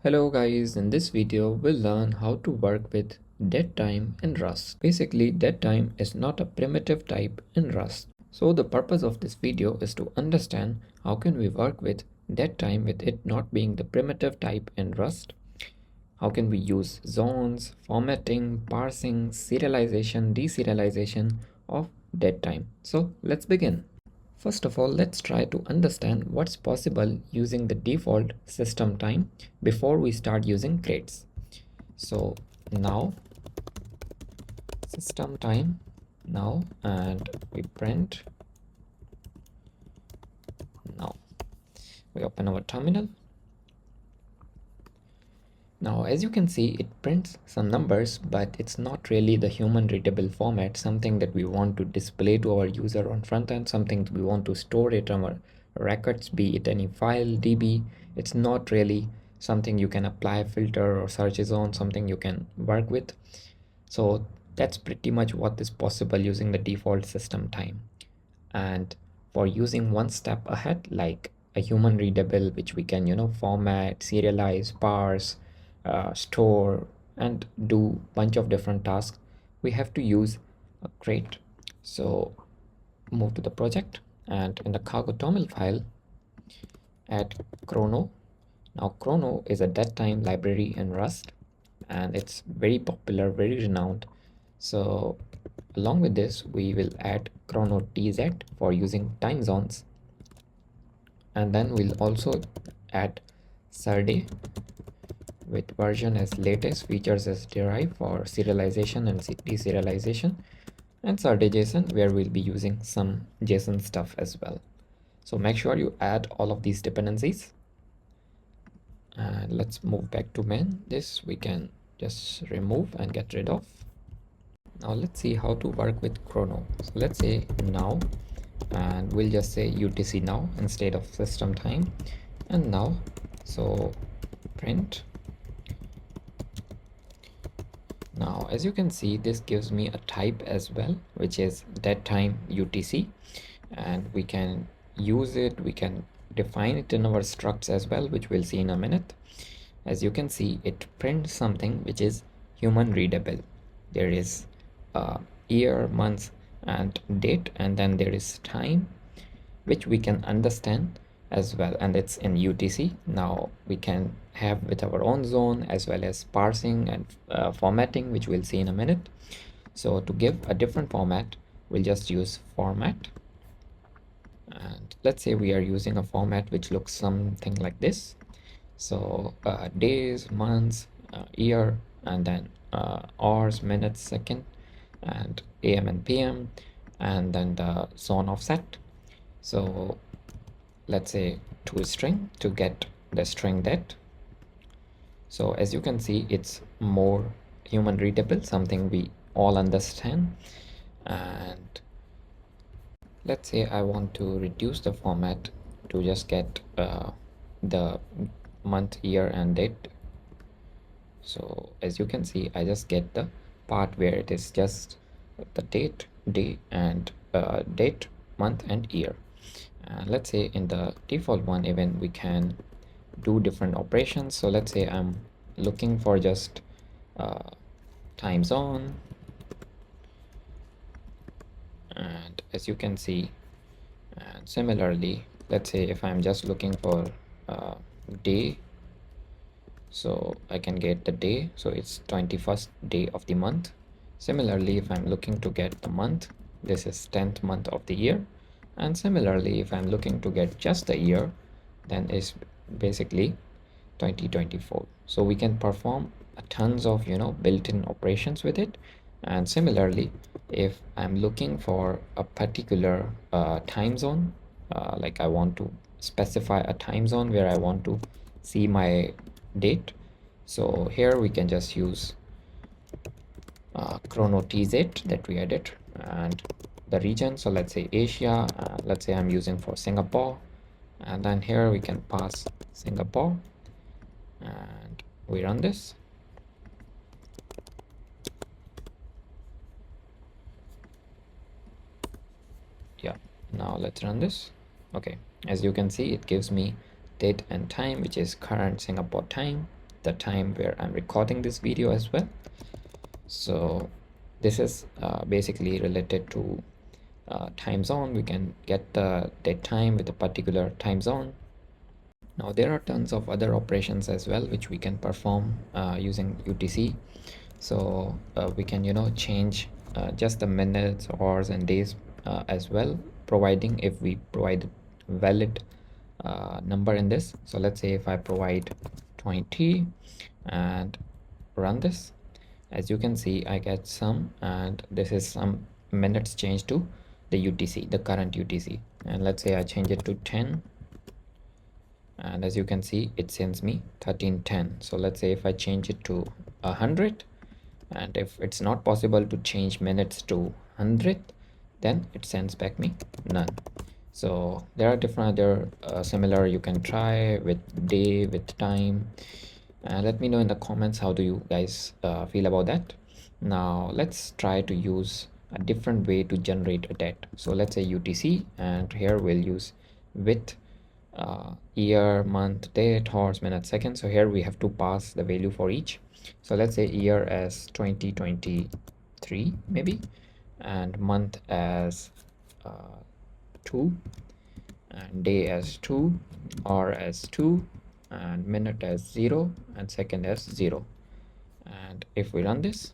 Hello guys, in this video we'll learn how to work with DateTime in Rust. Basically, DateTime is not a primitive type in Rust. So the purpose of this video is to understand how can we work with DateTime with it not being the primitive type in Rust. How can we use zones, formatting, parsing, serialization, deserialization of DateTime. So let's begin. First of all, let's try to understand what's possible using the default system time before we start using crates. So now system time now, and we print now. We open our terminal. Now, as you can see, it prints some numbers, but it's not really the human readable format, something that we want to display to our user on front end, something we want to store it on our records, be it any file, DB. It's not really something you can apply a filter or searches on, something you can work with. So that's pretty much what is possible using the default system time. And for using one step ahead, like a human readable, which we can, format, serialize, parse, store, and do bunch of different tasks, we have to use a crate. So move to the project, and in the cargo toml file, add Chrono. Now Chrono is a DateTime library in Rust, and it's very popular, very renowned. So along with this, we will add Chrono TZ for using time zones, and then we'll also add Sarday with version as latest, features as derived for serialization and deserialization, and Sarday JSON, where we'll be using some JSON stuff as well. So make sure you add all of these dependencies. And let's move back to main. This we can just remove and get rid of. Now let's see how to work with Chrono. So let's say now, and we'll just say UTC now instead of system time, and now. So print. Now, as you can see, this gives me a type as well, which is DateTime UTC, and we can use it. We can define it in our structs as well, which we'll see in a minute. As you can see, it prints something which is human readable. There is year, month, and date, and then there is time, which we can understand as well, and it's in UTC. Now we can have with our own zone as well as parsing and formatting, which we'll see in a minute. So to give a different format, we'll just use format, and let's say we are using a format which looks something like this. So days, months, year, and then hours, minutes, second, and AM and PM, and then the zone offset. So let's say to string to get the string that. So as you can see, it's more human readable, something we all understand. And let's say I want to reduce the format to just get the month, year, and date. So as you can see, I just get the part where it is just the date, day, and date, month, and year. Let's say in the default one, even we can do different operations. So let's say I'm looking for just time zone, and as you can see, and similarly, let's say if I'm just looking for day, so I can get the day, so it's 21st day of the month. Similarly, if I'm looking to get the month, this is 10th month of the year. And similarly, if I'm looking to get just the year, then it's basically 2024. So we can perform a tons of built-in operations with it. And similarly, if I'm looking for a particular time zone, like I want to specify a time zone where I want to see my date, so here we can just use Chrono TZ that we added, and the region, so let's say Asia, let's say I'm using for Singapore, and then here we can pass Singapore, and we run this. Yeah, now let's run this. Okay, as you can see, it gives me date and time, which is current Singapore time, the time where I'm recording this video as well. So this is basically related to time zone. We can get the date time with a particular time zone. Now there are tons of other operations as well which we can perform using UTC. So we can change just the minutes, hours and days as well, providing if we provide valid number in this. So let's say if I provide 20 and run this, as you can see I get some, and this is some minutes changed to the UTC, the current UTC. And let's say I change it to 10, and as you can see it sends me 1310. So let's say if I change it to 100, and if it's not possible to change minutes to 100, then it sends back me none. So there are different other similar you can try with day, with time. Let me know in the comments how do you guys feel about that. Now let's try to use a different way to generate a date. So let's say UTC, and here we'll use with year, month, date, hours, minute, second. So here we have to pass the value for each. So let's say year as 2023 maybe, and month as 2, and day as 2, hour as 2, and minute as 0, and second as 0. And if we run this,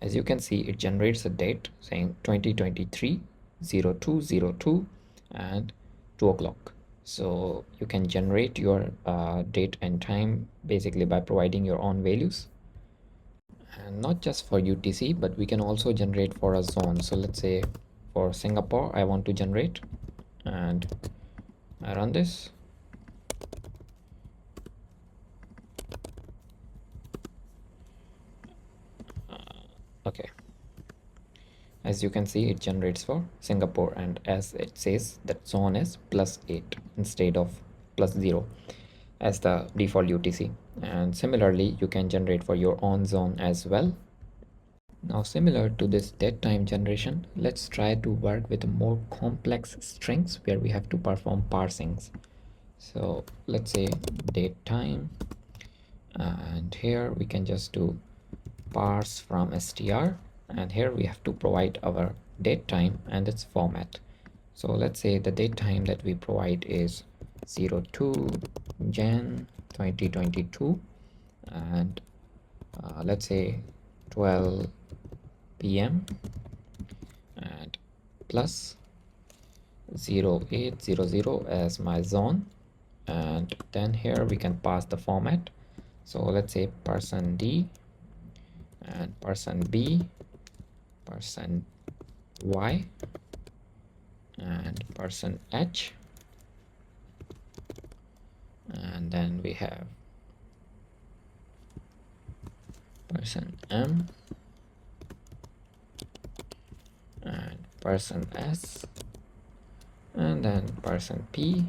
as you can see it generates a date saying 2023 0202 and 2 o'clock. So you can generate your date and time basically by providing your own values, and not just for UTC, but we can also generate for a zone. So let's say for Singapore I want to generate, and I run this. Okay, as you can see it generates for Singapore, and as it says that zone is +8 instead of +0 as the default UTC. And similarly you can generate for your own zone as well. Now similar to this date time generation, let's try to work with more complex strings where we have to perform parsings. So let's say date time, and here we can just do parse from str, and here we have to provide our date time and its format. So let's say the date time that we provide is 02 Jan 2022, and let's say 12 p.m. and plus 0800 as my zone, and then here we can pass the format. So let's say person D and person B, person Y, and person H, and then we have person M and person S, and then person P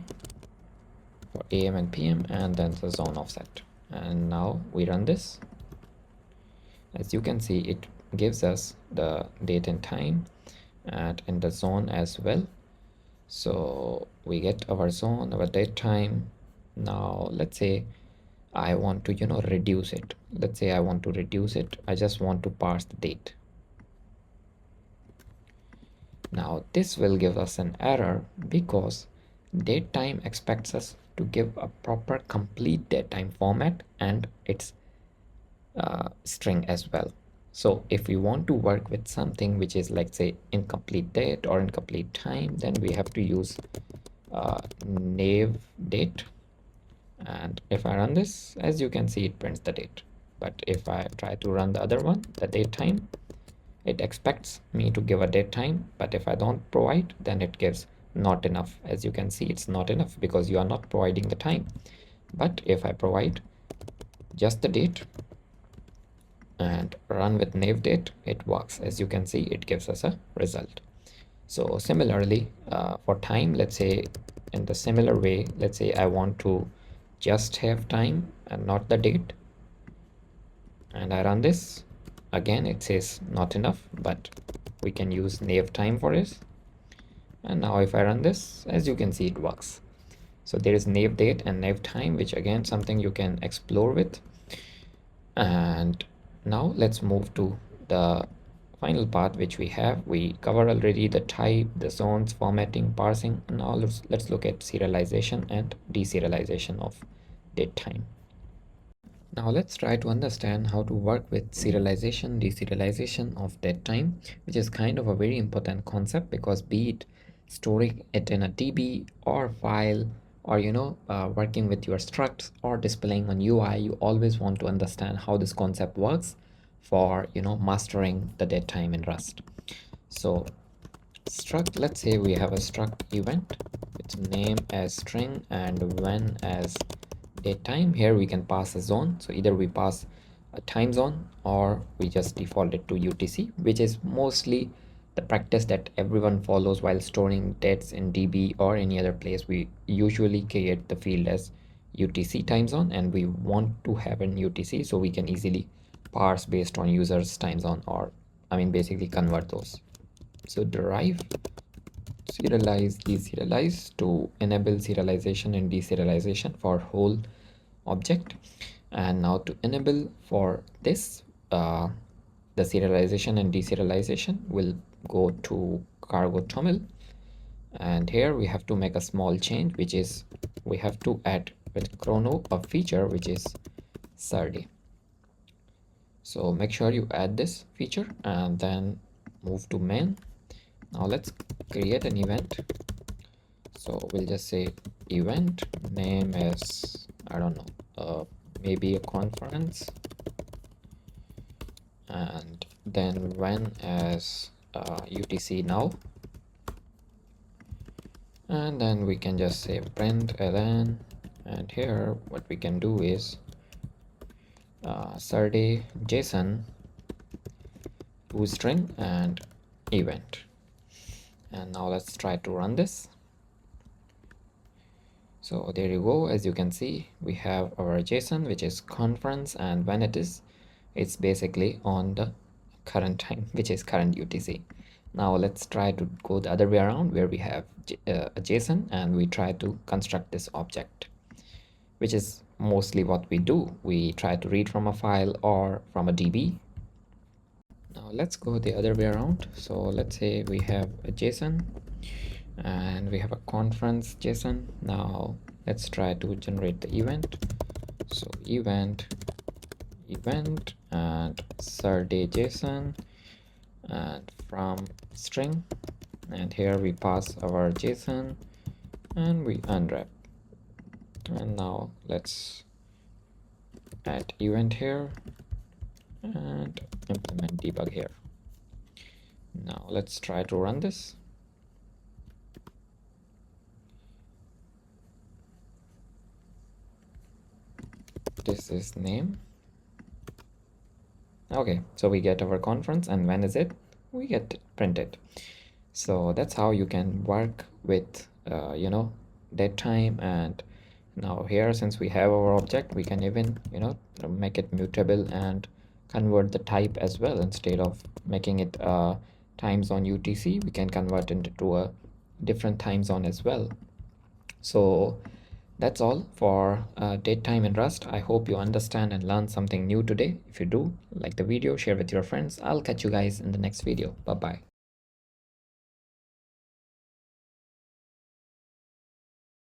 for AM and PM, and then the zone offset. And now we run this. As you can see it gives us the date and time and in the zone as well. So we get our zone, our date time. Now let's say I want to reduce it. Let's say I want to reduce it. I just want to parse the date. Now this will give us an error because date time expects us to give a proper complete date time format and its string as well. So if we want to work with something which is like say incomplete date or incomplete time, then we have to use nav date. And if I run this, as you can see it prints the date. But if I try to run the other one, the date time, it expects me to give a date time, but if I don't provide, then it gives not enough. As you can see it's not enough because you are not providing the time. But if I provide just the date and run with nav date, it works. As you can see it gives us a result. So similarly for time, let's say in the similar way, let's say I want to just have time and not the date, and I run this. Again it says not enough, but we can use nav time for this. And now if I run this, as you can see it works. So there is nav date and nav time, which again something you can explore with. And now let's move to the final part, which we covered already: the type, the zones, formatting, parsing. Now let's look at serialization and deserialization of date time. Now let's try to understand how to work with serialization, deserialization of date time, which is kind of a very important concept, because be it storing it in a DB or file, or working with your structs or displaying on UI, you always want to understand how this concept works for mastering the date time in Rust. So struct, let's say we have a struct event, its name as string and when as date time. Here we can pass a zone, so either we pass a time zone or we just default it to UTC, which is mostly the practice that everyone follows while storing dates in DB or any other place. We usually create the field as UTC time zone, and we want to have an UTC so we can easily parse based on users time zone, or basically convert those. So derive serialize deserialize to enable serialization and deserialization for whole object. And now to enable for this, the serialization and deserialization, will go to cargo toml, and here we have to make a small change, which is we have to add with Chrono a feature which is Sardi. So make sure you add this feature and then move to main. Now let's create an event. So we'll just say event name is, I don't know, maybe a conference, and then when as UTC now, and then we can just say print ln, and here what we can do is Sardi JSON to string and event. And now let's try to run this. So there you go. As you can see, we have our JSON, which is conference, and when it's basically on the current time, which is current UTC. Now let's try to go the other way around, where we have a JSON and we try to construct this object, which is mostly what we do. We try to read from a file or from a DB. Now let's go the other way around. So let's say we have a JSON and we have a conference JSON. Now let's try to generate the event. So event and Sardi JSON and from string, and here we pass our JSON and we unwrap. And now let's add event here and implement debug here. Now let's try to run this. This is name. Okay, so we get our conference, and when is it? We get it printed. So that's how you can work with date time. And now here, since we have our object, we can even make it mutable and convert the type as well. Instead of making it time zone UTC, we can convert it into a different time zone as well. So that's all for date time in Rust. I hope you understand and learn something new today. If you do, like the video, share with your friends. I'll catch you guys in the next video. Bye bye.